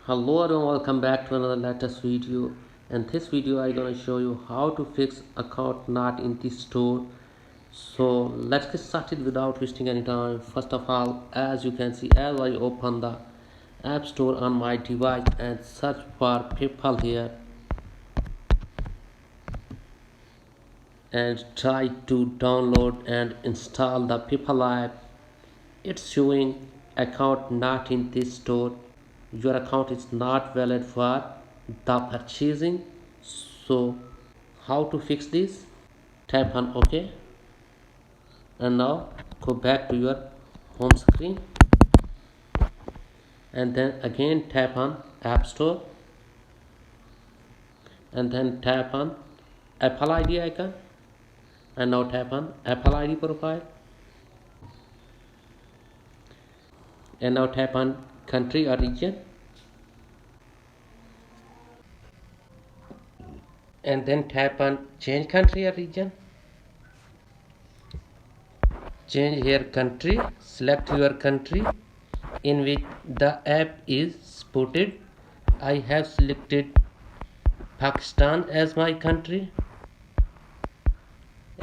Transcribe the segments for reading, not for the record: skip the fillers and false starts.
Hello everyone, welcome back to another latest video. In this video I'm gonna show you how to fix account not in the store. So let's get started without wasting any time. First of all, as you can see, as I open the app store on my device and search for people here and try to download and install the people app, it's showing account not in this store. Your account is not valid for the purchasing. So how to fix this? Tap on OK and now go back to your home screen and then again tap on App Store and then tap on Apple ID icon and now tap on Apple ID profile and now tap on country or region and then tap on change country or region. Change here country, select your country in which the app is supported. I have selected Pakistan as my country,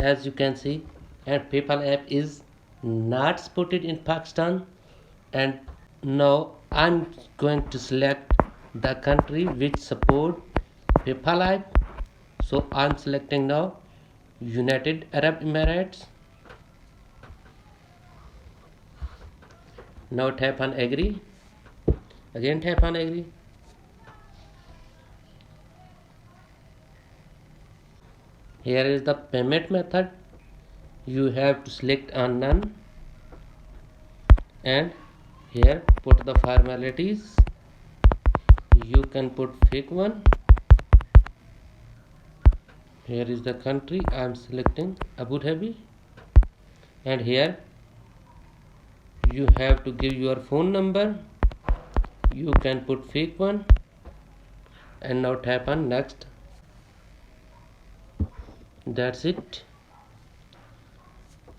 as you can see, and PayPal app is not supported in Pakistan. And now I'm going to select the country which support PayPal app. So I'm selecting now United Arab Emirates. Now tap on agree, again tap on agree. Here is the payment method. You have to select on none and here put the formalities. You can put fake one. Here is the country. I am selecting Abu Dhabi and here you have to give your phone number. You can put fake one and now tap on next. That's it.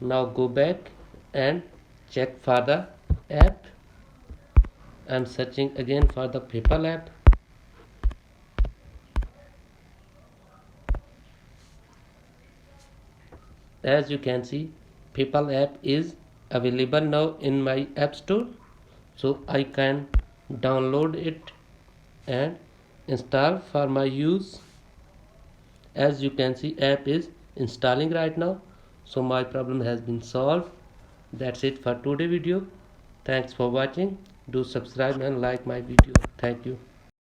Now go back and check for the app. I'm searching again for the PayPal app. As you can see, PayPal app is available now in my app store, so I can download it and install for my use. As you can see, app is installing right now, so my problem has been solved. That's it for today video. Thanks for watching. Do subscribe and like my video. Thank you.